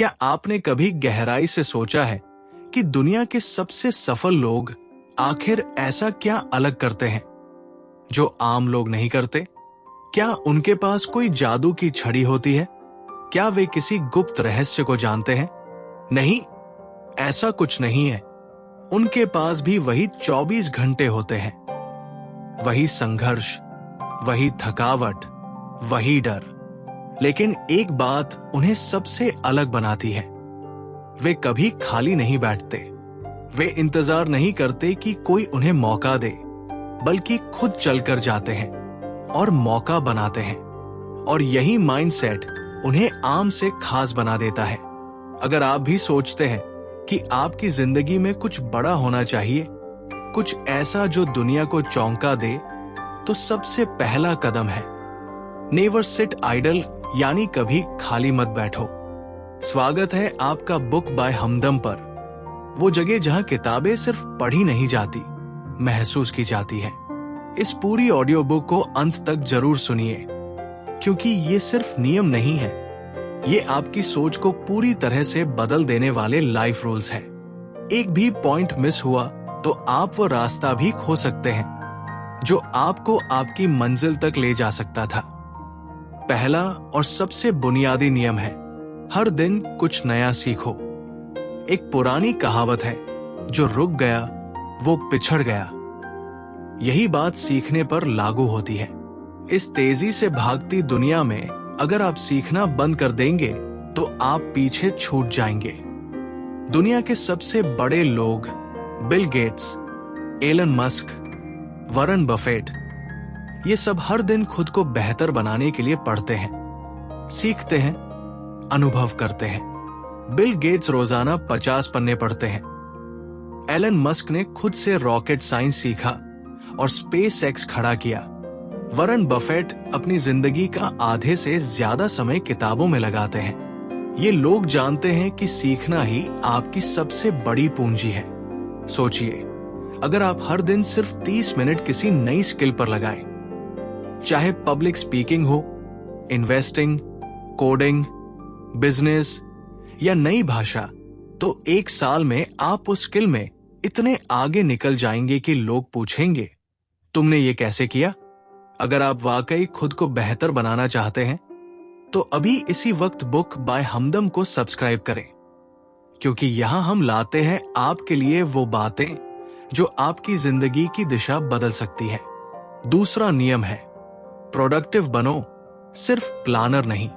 क्या आपने कभी गहराई से सोचा है कि दुनिया के सबसे सफल लोग आखिर ऐसा क्या अलग करते हैं जो आम लोग नहीं करते? क्या उनके पास कोई जादू की छड़ी होती है? क्या वे किसी गुप्त रहस्य को जानते हैं? नहीं, ऐसा कुछ नहीं है। उनके पास भी वही 24 घंटे होते हैं, वही संघर्ष, वही थकावट, वही डर। लेकिन एक बात उन्हें सबसे अलग बनाती है, वे कभी खाली नहीं बैठते। वे इंतजार नहीं करते कि कोई उन्हें मौका दे, बल्कि खुद चलकर जाते हैं और मौका बनाते हैं। और यही माइंडसेट उन्हें आम से खास बना देता है। अगर आप भी सोचते हैं कि आपकी जिंदगी में कुछ बड़ा होना चाहिए, कुछ ऐसा जो दुनिया को चौंका दे, तो सबसे पहला कदम है नेवर सिट आइडल, यानी कभी खाली मत बैठो। स्वागत है आपका बुक बाय हमदम पर, वो जगह जहां किताबें सिर्फ पढ़ी नहीं जाती, महसूस की जाती है। इस पूरी ऑडियो बुक को अंत तक जरूर सुनिए, क्योंकि ये सिर्फ नियम नहीं है, ये आपकी सोच को पूरी तरह से बदल देने वाले लाइफ रूल्स हैं। एक भी पॉइंट मिस हुआ तो आप वो रास्ता भी खो सकते हैं जो आपको आपकी मंजिल तक ले जा सकता था। पहला और सबसे बुनियादी नियम है, हर दिन कुछ नया सीखो। एक पुरानी कहावत है, जो रुक गया वो पिछड़ गया। यही बात सीखने पर लागू होती है। इस तेजी से भागती दुनिया में अगर आप सीखना बंद कर देंगे तो आप पीछे छूट जाएंगे। दुनिया के सबसे बड़े लोग Bill Gates, Elon Musk, Warren Buffett, ये सब हर दिन खुद को बेहतर बनाने के लिए पढ़ते हैं, सीखते हैं, अनुभव करते हैं। बिल गेट्स रोजाना 50 पन्ने पढ़ते हैं। एलन मस्क ने खुद से रॉकेट साइंस सीखा और स्पेस एक्स खड़ा किया। वॉरेन बफेट अपनी जिंदगी का आधे से ज्यादा समय किताबों में लगाते हैं। ये लोग जानते हैं कि सीखना ही आपकी सबसे बड़ी पूंजी है। सोचिए, अगर आप हर दिन सिर्फ 30 मिनट किसी नई स्किल पर लगाएं, चाहे पब्लिक स्पीकिंग हो, इन्वेस्टिंग, कोडिंग, बिजनेस या नई भाषा, तो 1 साल में आप उस स्किल में इतने आगे निकल जाएंगे कि लोग पूछेंगे, तुमने ये कैसे किया? अगर आप वाकई खुद को बेहतर बनाना चाहते हैं तो अभी इसी वक्त बुक बाय हमदम को सब्सक्राइब करें, क्योंकि यहां हम लाते हैं आपके लिए वो बातें जो आपकी जिंदगी की दिशा बदल सकती है। दूसरा नियम है, प्रोडक्टिव बनो, सिर्फ प्लानर नहीं।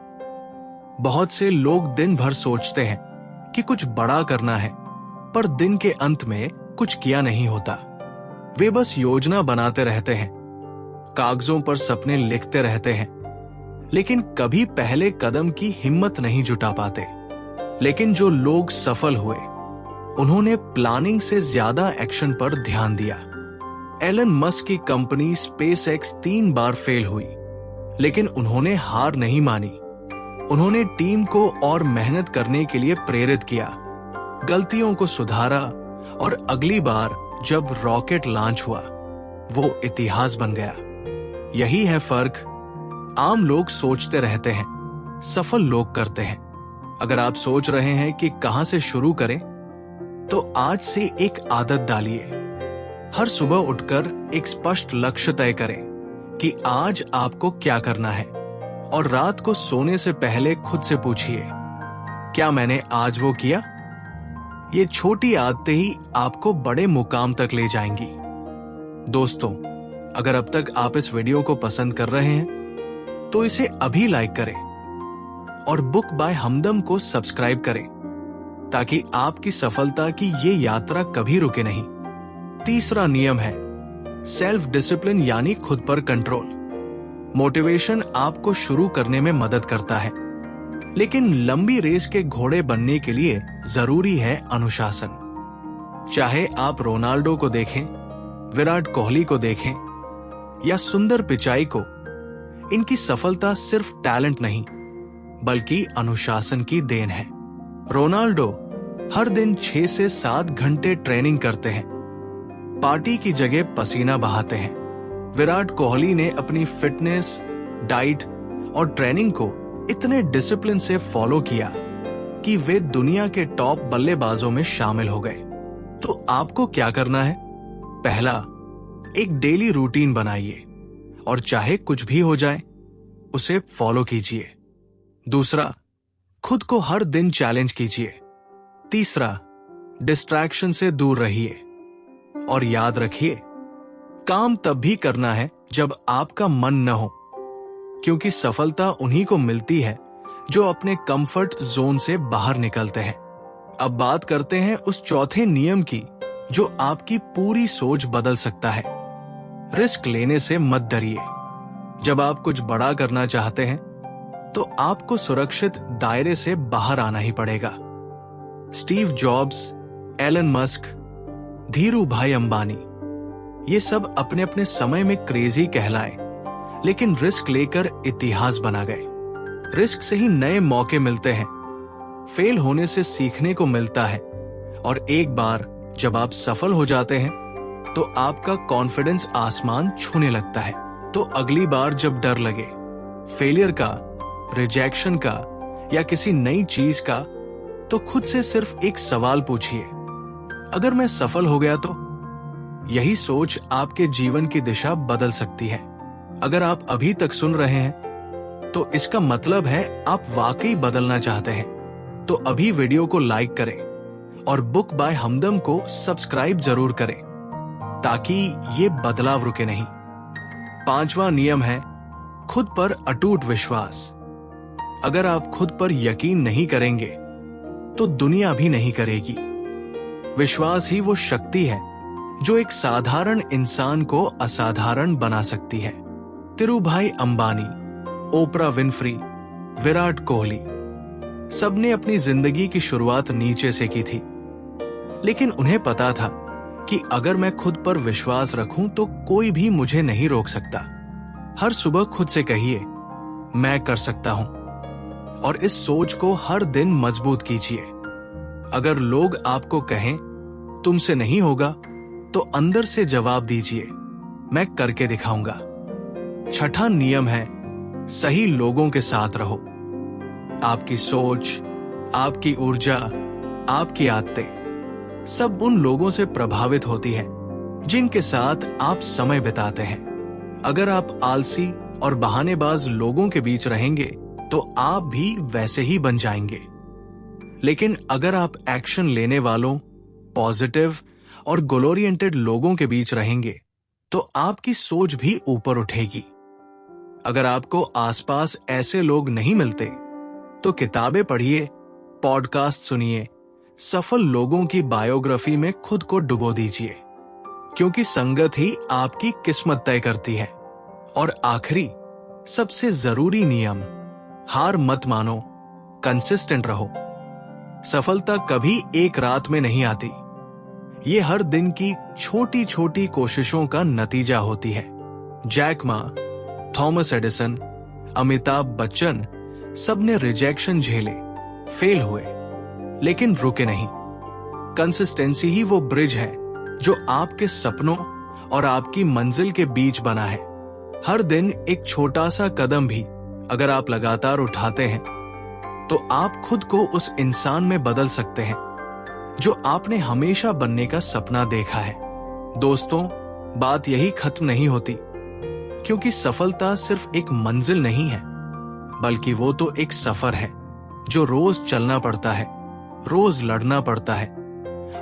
बहुत से लोग दिन भर सोचते हैं कि कुछ बड़ा करना है, पर दिन के अंत में कुछ किया नहीं होता। वे बस योजना बनाते रहते हैं, कागजों पर सपने लिखते रहते हैं, लेकिन कभी पहले कदम की हिम्मत नहीं जुटा पाते। लेकिन जो लोग सफल हुए, उन्होंने प्लानिंग से ज्यादा एक्शन पर ध्यान दिया। एलन मस्क की कंपनी स्पेस एक्स 3 बार फेल हुई, लेकिन उन्होंने हार नहीं मानी। उन्होंने टीम को और मेहनत करने के लिए प्रेरित किया, गलतियों को सुधारा, और अगली बार जब रॉकेट लॉन्च हुआ, वो इतिहास बन गया। यही है फर्क। आम लोग सोचते रहते हैं, सफल लोग करते हैं। अगर आप सोच रहे हैं कि कहां से शुरू करें, तो आज से एक आदत डालिए। हर सुबह उठकर एक स्पष्ट लक्ष्य तय करें कि आज आपको क्या करना है, और रात को सोने से पहले खुद से पूछिए, क्या मैंने आज वो किया? ये छोटी आदतें ही आपको बड़े मुकाम तक ले जाएंगी। दोस्तों, अगर अब तक आप इस वीडियो को पसंद कर रहे हैं तो इसे अभी लाइक करें और बुक बाय हमदम को सब्सक्राइब करें, ताकि आपकी सफलता की ये यात्रा कभी रुके नहीं। तीसरा नियम है सेल्फ डिसिप्लिन, यानी खुद पर कंट्रोल। मोटिवेशन आपको शुरू करने में मदद करता है, लेकिन लंबी रेस के घोड़े बनने के लिए जरूरी है अनुशासन। चाहे आप रोनाल्डो को देखें, विराट कोहली को देखें या सुंदर पिचाई को, इनकी सफलता सिर्फ टैलेंट नहीं बल्कि अनुशासन की देन है। रोनाल्डो हर दिन 6 से 7 घंटे ट्रेनिंग करते हैं, पार्टी की जगह पसीना बहाते हैं। विराट कोहली ने अपनी फिटनेस, डाइट और ट्रेनिंग को इतने डिसिप्लिन से फॉलो किया कि वे दुनिया के टॉप बल्लेबाजों में शामिल हो गए। तो आपको क्या करना है? पहला, एक डेली रूटीन बनाइए और चाहे कुछ भी हो जाए उसे फॉलो कीजिए। दूसरा, खुद को हर दिन चैलेंज कीजिए। तीसरा, डिस्ट्रैक्शन से दूर रहिए। और याद रखिए, काम तब भी करना है जब आपका मन न हो, क्योंकि सफलता उन्हीं को मिलती है जो अपने कंफर्ट जोन से बाहर निकलते हैं। अब बात करते हैं उस चौथे नियम की जो आपकी पूरी सोच बदल सकता है। रिस्क लेने से मत डरिए। जब आप कुछ बड़ा करना चाहते हैं तो आपको सुरक्षित दायरे से बाहर आना ही पड़ेगा। Steve Jobs, Elon Musk, Dhirubhai Ambani, ये सब अपने अपने समय में क्रेजी कहलाए, लेकिन रिस्क लेकर इतिहास बना गए। रिस्क से ही नए मौके मिलते हैं, फेल होने से सीखने को मिलता है, और एक बार जब आप सफल हो जाते हैं तो आपका कॉन्फिडेंस आसमान छूने लगता है। तो अगली बार जब डर लगे, फेलियर का, रिजेक्शन का या किसी नई चीज का, तो खुद से सिर्फ एक सवाल पूछिए, अगर मैं सफल हो गया तो? यही सोच आपके जीवन की दिशा बदल सकती है। अगर आप अभी तक सुन रहे हैं तो इसका मतलब है आप वाकई बदलना चाहते हैं। तो अभी वीडियो को लाइक करें और बुक बाय हमदम को सब्सक्राइब जरूर करें ताकि ये बदलाव रुके नहीं। पांचवा नियम है खुद पर अटूट विश्वास। अगर आप खुद पर यकीन नहीं करेंगे तो दुनिया भी नहीं करेगी। विश्वास ही वो शक्ति है जो एक साधारण इंसान को असाधारण बना सकती है। धीरूभाई अंबानी, ओपरा विनफ्री, विराट कोहली, सबने अपनी जिंदगी की शुरुआत नीचे से की थी, लेकिन उन्हें पता था कि अगर मैं खुद पर विश्वास रखूं तो कोई भी मुझे नहीं रोक सकता। हर सुबह खुद से कहिए, मैं कर सकता हूं, और इस सोच को हर दिन मजबूत कीजिए। अगर लोग आपको कहें तुमसे नहीं होगा, तो अंदर से जवाब दीजिए, मैं करके दिखाऊंगा। छठा नियम है सही लोगों के साथ रहो। आपकी सोच, आपकी ऊर्जा, आपकी आदतें सब उन लोगों से प्रभावित होती है जिनके साथ आप समय बिताते हैं। अगर आप आलसी और बहानेबाज लोगों के बीच रहेंगे तो आप भी वैसे ही बन जाएंगे। लेकिन अगर आप एक्शन लेने वालों, पॉजिटिव और गोल ओरिएंटेड लोगों के बीच रहेंगे तो आपकी सोच भी ऊपर उठेगी। अगर आपको आसपास ऐसे लोग नहीं मिलते तो किताबें पढ़िए, पॉडकास्ट सुनिए, सफल लोगों की बायोग्राफी में खुद को डुबो दीजिए, क्योंकि संगत ही आपकी किस्मत तय करती है। और आखिरी, सबसे जरूरी नियम, हार मत मानो, कंसिस्टेंट रहो। सफलता कभी एक रात में नहीं आती, ये हर दिन की छोटी छोटी कोशिशों का नतीजा होती है। Jack Ma, Thomas Edison, Amitabh Bachchan सबने रिजेक्शन झेले, फेल हुए, लेकिन रुके नहीं। कंसिस्टेंसी ही वो ब्रिज है जो आपके सपनों और आपकी मंजिल के बीच बना है। हर दिन एक छोटा सा कदम भी अगर आप लगातार उठाते हैं तो आप खुद को उस इंसान में बदल सकते हैं जो आपने हमेशा बनने का सपना देखा है। दोस्तों, बात यही खत्म नहीं होती, क्योंकि सफलता सिर्फ एक मंजिल नहीं है, बल्कि वो तो एक सफर है जो रोज चलना पड़ता है, रोज लड़ना पड़ता है,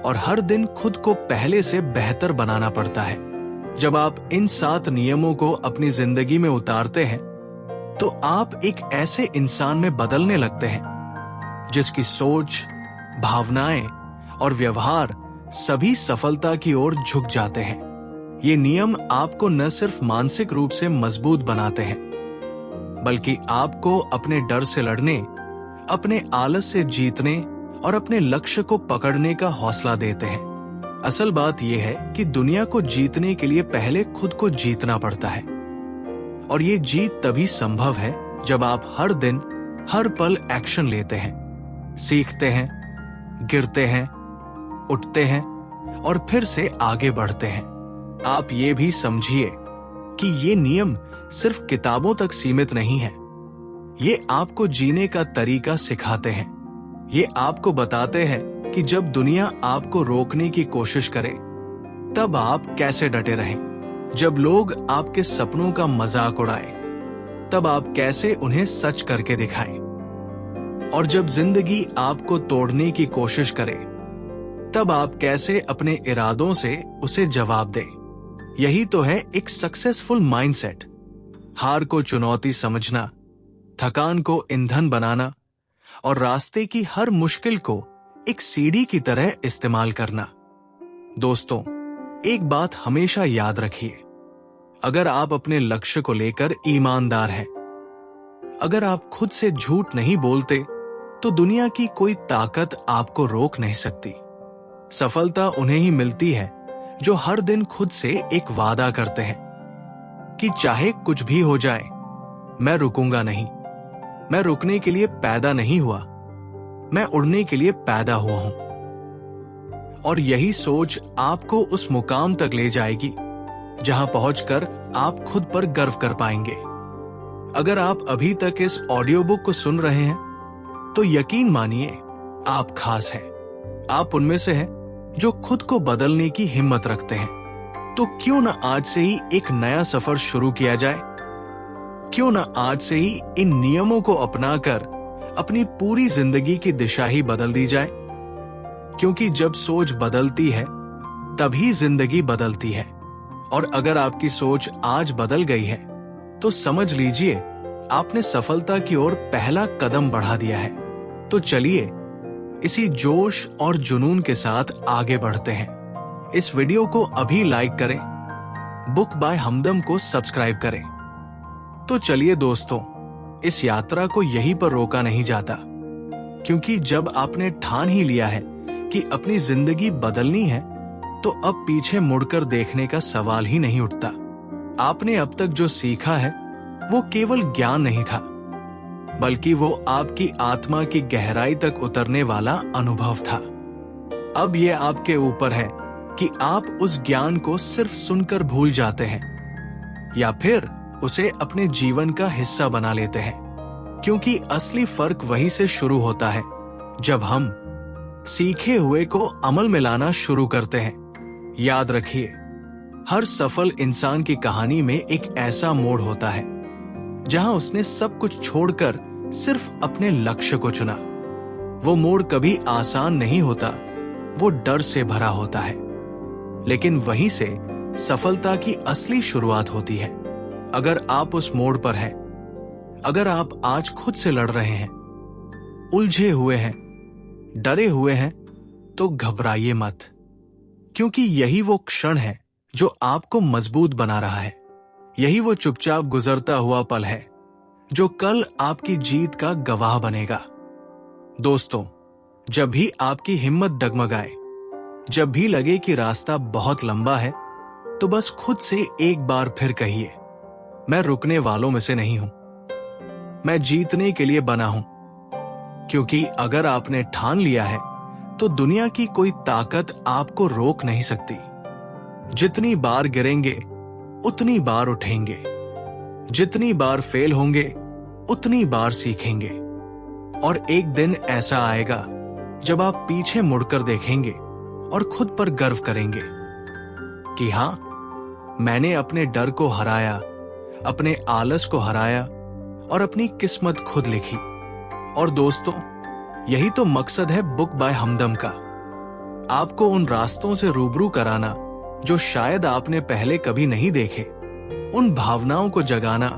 और हर दिन खुद को पहले से बेहतर बनाना पड़ता है। जब आप इन 7 नियमों को अपनी जिंदगी में उतारते हैं तो आप एक ऐसे इंसान में बदलने लगते हैं जिसकी सोच, भावनाएं और व्यवहार सभी सफलता की ओर झुक जाते हैं। ये नियम आपको न सिर्फ मानसिक रूप से मजबूत बनाते हैं, बल्कि आपको अपने डर से लड़ने, अपने आलस से जीतने और अपने लक्ष्य को पकड़ने का हौसला देते हैं। असल बात यह है कि दुनिया को जीतने के लिए पहले खुद को जीतना पड़ता है, और ये जीत तभी संभव है जब आप हर दिन, हर पल एक्शन लेते हैं, सीखते हैं, गिरते हैं, उठते हैं और फिर से आगे बढ़ते हैं। आप ये भी समझिए कि ये नियम सिर्फ किताबों तक सीमित नहीं है, ये आपको जीने का तरीका सिखाते हैं। ये आपको बताते हैं कि जब दुनिया आपको रोकने की कोशिश करे तब आप कैसे डटे रहें। जब लोग आपके सपनों का मजाक उड़ाए तब आप कैसे उन्हें सच करके दिखाएं। और जब जिंदगी आपको तोड़ने की कोशिश करे तब आप कैसे अपने इरादों से उसे जवाब दें। यही तो है एक सक्सेसफुल माइंडसेट। हार को चुनौती समझना, थकान को ईंधन बनाना और रास्ते की हर मुश्किल को एक सीढ़ी की तरह इस्तेमाल करना। दोस्तों, एक बात हमेशा याद रखिए, अगर आप अपने लक्ष्य को लेकर ईमानदार हैं, अगर आप खुद से झूठ नहीं बोलते, तो दुनिया की कोई ताकत आपको रोक नहीं सकती। सफलता उन्हें ही मिलती है जो हर दिन खुद से एक वादा करते हैं कि चाहे कुछ भी हो जाए, मैं रुकूंगा नहीं। मैं रुकने के लिए पैदा नहीं हुआ, मैं उड़ने के लिए पैदा हुआ हूं। और यही सोच आपको उस मुकाम तक ले जाएगी जहां पहुंचकर आप खुद पर गर्व कर पाएंगे। अगर आप अभी तक इस ऑडियो बुक को सुन रहे हैं तो यकीन मानिए आप खास हैं। आप उनमें से हैं जो खुद को बदलने की हिम्मत रखते हैं। तो क्यों ना आज से ही एक नया सफर शुरू किया जाए? क्यों ना आज से ही इन नियमों को अपनाकर अपनी पूरी जिंदगी की दिशा ही बदल दी जाए? क्योंकि जब सोच बदलती है तभी जिंदगी बदलती है। और अगर आपकी सोच आज बदल गई है तो समझ लीजिए आपने सफलता की ओर पहला कदम बढ़ा दिया है। तो चलिए इसी जोश और जुनून के साथ आगे बढ़ते हैं। इस वीडियो को अभी लाइक करें, बुक बाय हमदम को सब्सक्राइब करें। तो चलिए दोस्तों, इस यात्रा को यहीं पर रोका नहीं जाता, क्योंकि जब आपने ठान ही लिया है कि अपनी जिंदगी बदलनी है तो अब पीछे मुड़कर देखने का सवाल ही नहीं उठता। आपने अब तक जो सीखा है वो केवल ज्ञान नहीं था, बल्कि वो आपकी आत्मा की गहराई तक उतरने वाला अनुभव था। अब ये आपके ऊपर है कि आप उस ज्ञान को सिर्फ सुनकर भूल जाते हैं या फिर उसे अपने जीवन का हिस्सा बना लेते हैं। क्योंकि असली फर्क वहीं से शुरू होता है जब हम सीखे हुए को अमल में लाना शुरू करते हैं। याद रखिए, हर सफल इंसान की कहानी में एक ऐसा मोड़ होता है जहां उसने सब कुछ छोड़कर सिर्फ अपने लक्ष्य को चुना। वो मोड़ कभी आसान नहीं होता, वो डर से भरा होता है, लेकिन वहीं से सफलता की असली शुरुआत होती है। अगर आप उस मोड़ पर हैं, अगर आप आज खुद से लड़ रहे हैं, उलझे हुए हैं, डरे हुए हैं, तो घबराइए मत, क्योंकि यही वो क्षण है जो आपको मजबूत बना रहा है। यही वो चुपचाप गुजरता हुआ पल है जो कल आपकी जीत का गवाह बनेगा। दोस्तों, जब भी आपकी हिम्मत डगमगाए, जब भी लगे कि रास्ता बहुत लंबा है, तो बस खुद से एक बार फिर कहिए, मैं रुकने वालों में से नहीं हूं, मैं जीतने के लिए बना हूं। क्योंकि अगर आपने ठान लिया है तो दुनिया की कोई ताकत आपको रोक नहीं सकती। जितनी बार गिरेंगे उतनी बार उठेंगे, जितनी बार फेल होंगे उतनी बार सीखेंगे। और एक दिन ऐसा आएगा जब आप पीछे मुड़कर देखेंगे और खुद पर गर्व करेंगे कि हां, मैंने अपने डर को हराया, अपने आलस को हराया और अपनी किस्मत खुद लिखी। और दोस्तों, यही तो मकसद है बुक बाय हमदम का, आपको उन रास्तों से रूबरू कराना जो शायद आपने पहले कभी नहीं देखे, उन भावनाओं को जगाना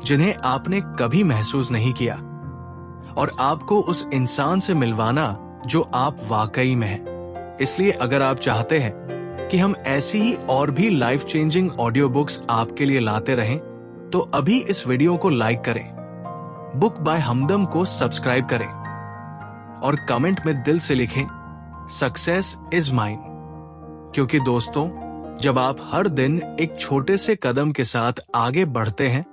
जिन्हें आपने कभी महसूस नहीं किया, और आपको उस इंसान से मिलवाना जो आप वाकई में हैं। इसलिए अगर आप चाहते हैं कि हम ऐसी ही और भी लाइफ चेंजिंग ऑडियो बुक्स आपके लिए लाते रहें, तो अभी इस वीडियो को लाइक करें, बुक बाय हमदम को सब्सक्राइब करें और कमेंट में दिल से लिखें, सक्सेस इज माइन। क्योंकि दोस्तों, जब आप हर दिन एक छोटे से कदम के साथ आगे बढ़ते हैं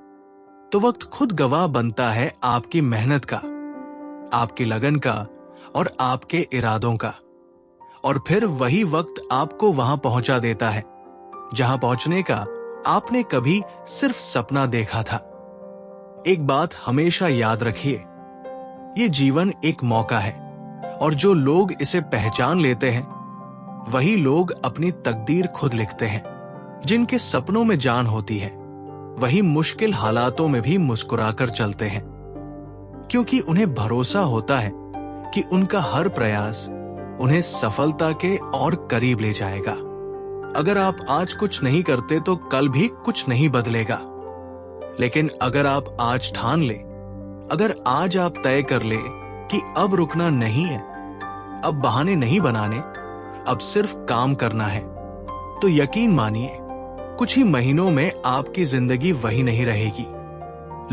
तो वक्त खुद गवाह बनता है आपकी मेहनत का, आपकी लगन का और आपके इरादों का। और फिर वही वक्त आपको वहां पहुंचा देता है जहां पहुंचने का आपने कभी सिर्फ सपना देखा था। एक बात हमेशा याद रखिए, ये जीवन एक मौका है और जो लोग इसे पहचान लेते हैं वही लोग अपनी तकदीर खुद लिखते हैं। जिनके सपनों में जान होती है वही मुश्किल हालातों में भी मुस्कुराकर चलते हैं, क्योंकि उन्हें भरोसा होता है कि उनका हर प्रयास उन्हें सफलता के और करीब ले जाएगा। अगर आप आज कुछ नहीं करते तो कल भी कुछ नहीं बदलेगा, लेकिन अगर आप आज ठान ले, अगर आज आप तय कर ले कि अब रुकना नहीं है, अब बहाने नहीं बनाने, अब सिर्फ काम करना है, तो यकीन मानिए कुछ ही महीनों में आपकी जिंदगी वही नहीं रहेगी।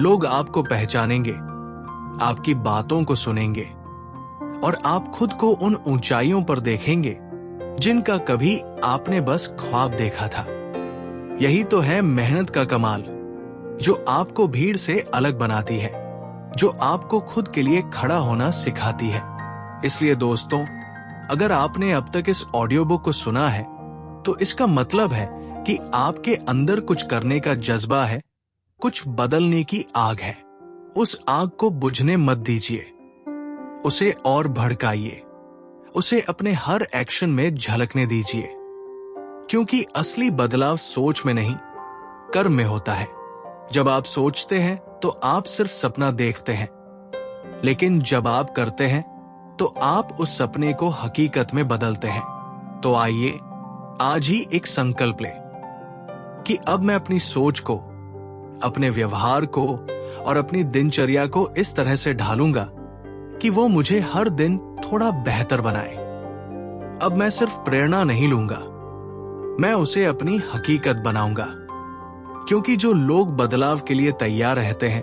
लोग आपको पहचानेंगे, आपकी बातों को सुनेंगे और आप खुद को उन ऊंचाइयों पर देखेंगे जिनका कभी आपने बस ख्वाब देखा था। यही तो है मेहनत का कमाल, जो आपको भीड़ से अलग बनाती है, जो आपको खुद के लिए खड़ा होना सिखाती है। इसलिए दोस्तों, अगर आपने अब तक इस ऑडियो बुक को सुना है तो इसका मतलब है कि आपके अंदर कुछ करने का जज्बा है, कुछ बदलने की आग है। उस आग को बुझने मत दीजिए, उसे और भड़काइए, उसे अपने हर एक्शन में झलकने दीजिए, क्योंकि असली बदलाव सोच में नहीं, कर्म में होता है। जब आप सोचते हैं तो आप सिर्फ सपना देखते हैं, लेकिन जब आप करते हैं तो आप उस सपने को हकीकत में बदलते हैं। तो आइए आज ही एक संकल्प लें कि अब मैं अपनी सोच को, अपने व्यवहार को और अपनी दिनचर्या को इस तरह से ढालूंगा कि वो मुझे हर दिन थोड़ा बेहतर बनाए। अब मैं सिर्फ प्रेरणा नहीं लूंगा, मैं उसे अपनी हकीकत बनाऊंगा, क्योंकि जो लोग बदलाव के लिए तैयार रहते हैं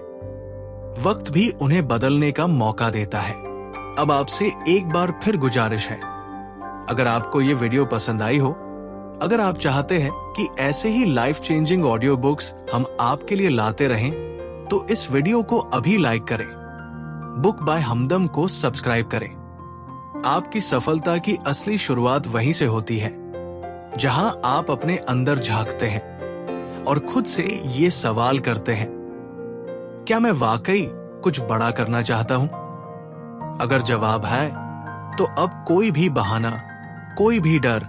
वक्त भी उन्हें बदलने का मौका देता है। अब आपसे एक बार फिर गुजारिश है, अगर आपको ये वीडियो पसंद आई हो, अगर आप चाहते हैं कि ऐसे ही लाइफ चेंजिंग ऑडियो बुक्स हम आपके लिए लाते रहें, तो इस वीडियो को अभी लाइक करें, बुक बाय हमदम को सब्सक्राइब करें। आपकी सफलता की असली शुरुआत वहीं से होती है जहां आप अपने अंदर झांकते हैं और खुद से ये सवाल करते हैं, क्या मैं वाकई कुछ बड़ा करना चाहता हूं? अगर जवाब है तो अब कोई भी बहाना, कोई भी डर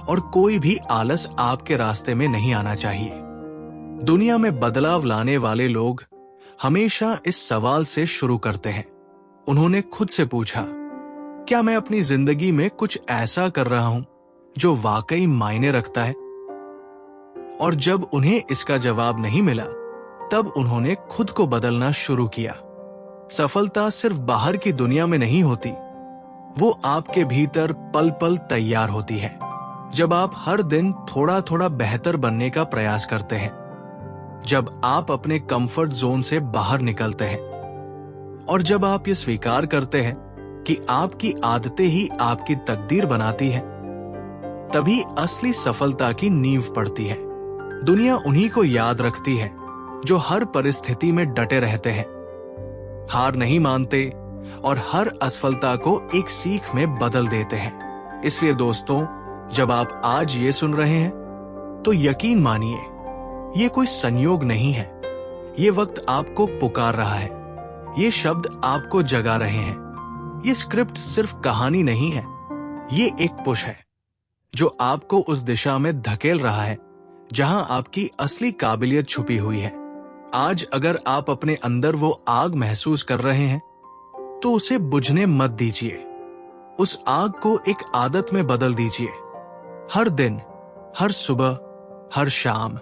और कोई भी आलस आपके रास्ते में नहीं आना चाहिए। दुनिया में बदलाव लाने वाले लोग हमेशा इस सवाल से शुरू करते हैं। उन्होंने खुद से पूछा, क्या मैं अपनी जिंदगी में कुछ ऐसा कर रहा हूं जो वाकई मायने रखता है? और जब उन्हें इसका जवाब नहीं मिला, तब उन्होंने खुद को बदलना शुरू किया। सफलता सिर्फ बाहर की दुनिया में नहीं होती, वो आपके भीतर पल पल तैयार होती है। जब आप हर दिन थोड़ा थोड़ा बेहतर बनने का प्रयास करते हैं, जब आप अपने कंफर्ट जोन से बाहर निकलते हैं और जब आप ये स्वीकार करते हैं कि आपकी आदतें ही आपकी तकदीर बनाती हैं, तभी असली सफलता की नींव पड़ती है। दुनिया उन्हीं को याद रखती है जो हर परिस्थिति में डटे रहते हैं, हार नहीं मानते और हर असफलता को एक सीख में बदल देते हैं। इसलिए दोस्तों, जब आप आज ये सुन रहे हैं तो यकीन मानिए ये कोई संयोग नहीं है, ये वक्त आपको पुकार रहा है, ये शब्द आपको जगा रहे हैं। ये स्क्रिप्ट सिर्फ कहानी नहीं है, ये एक पुश है जो आपको उस दिशा में धकेल रहा है जहां आपकी असली काबिलियत छुपी हुई है। आज अगर आप अपने अंदर वो आग महसूस कर रहे हैं तो उसे बुझने मत दीजिए, उस आग को एक आदत में बदल दीजिए। हर दिन, हर सुबह, हर शाम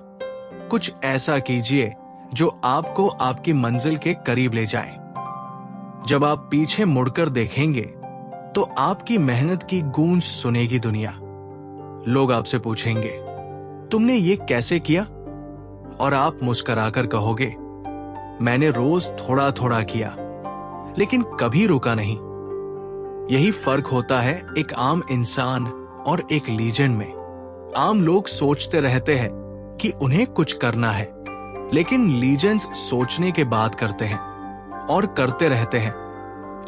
कुछ ऐसा कीजिए जो आपको आपकी मंजिल के करीब ले जाए। जब आप पीछे मुड़कर देखेंगे तो आपकी मेहनत की गूंज सुनेगी दुनिया। लोग आपसे पूछेंगे, तुमने ये कैसे किया? और आप मुस्कुराकर कहोगे, मैंने रोज थोड़ा थोड़ा किया, लेकिन कभी रुका नहीं। यही फर्क होता है एक आम इंसान और एक लीजेंड में। आम लोग सोचते रहते हैं कि उन्हें कुछ करना है, लेकिन लीजेंड्स सोचने के बाद करते हैं और करते रहते हैं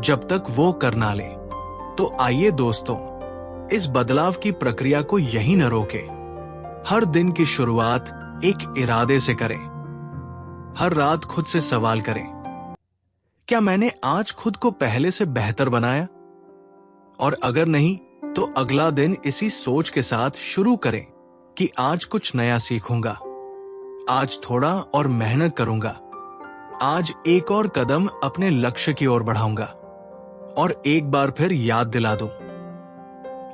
जब तक वो कर ना ले। तो आइए दोस्तों, इस बदलाव की प्रक्रिया को यहीं न रोके। हर दिन की शुरुआत एक इरादे से करें। हर रात खुद से सवाल करें, क्या मैंने आज खुद को पहले से बेहतर बनाया? और अगर नहीं तो अगला दिन इसी सोच के साथ शुरू करें कि आज कुछ नया सीखूंगा, आज थोड़ा और मेहनत करूंगा, आज एक और कदम अपने लक्ष्य की ओर बढ़ाऊंगा। और एक बार फिर याद दिला दूं,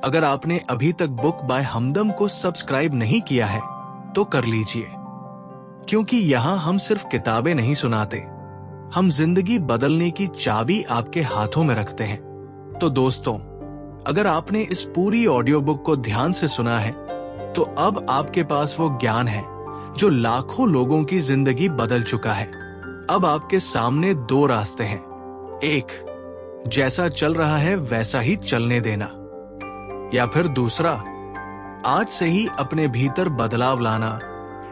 अगर आपने अभी तक बुक बाय हमदम को सब्सक्राइब नहीं किया है तो कर लीजिए, क्योंकि यहां हम सिर्फ किताबें नहीं सुनाते, हम जिंदगी बदलने की चाबी आपके हाथों में रखते हैं। तो दोस्तों, अगर आपने इस पूरी ऑडियो बुक को ध्यान से सुना है तो अब आपके पास वो ज्ञान है जो लाखों लोगों की जिंदगी बदल चुका है। अब आपके सामने दो रास्ते हैं। एक, जैसा चल रहा है वैसा ही चलने देना, या फिर दूसरा, आज से ही अपने भीतर बदलाव लाना,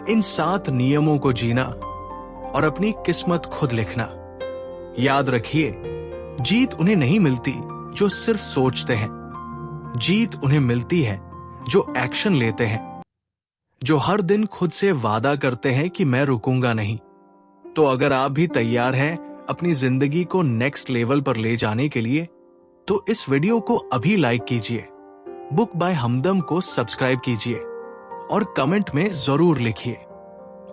इन 7 नियमों को जीना और अपनी किस्मत खुद लिखना। याद रखिए, जीत उन्हें नहीं मिलती जो सिर्फ सोचते हैं, जीत उन्हें मिलती है जो एक्शन लेते हैं, जो हर दिन खुद से वादा करते हैं कि मैं रुकूंगा नहीं। तो अगर आप भी तैयार हैं अपनी जिंदगी को नेक्स्ट लेवल पर ले जाने के लिए, तो इस वीडियो को अभी लाइक कीजिए, बुक बाय हमदम को सब्सक्राइब कीजिए और कमेंट में जरूर लिखिए,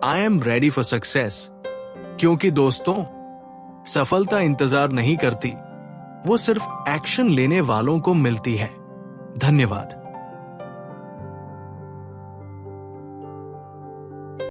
I am ready for success. क्योंकि दोस्तों, सफलता इंतजार नहीं करती, वो सिर्फ एक्शन लेने वालों को मिलती है। धन्यवाद।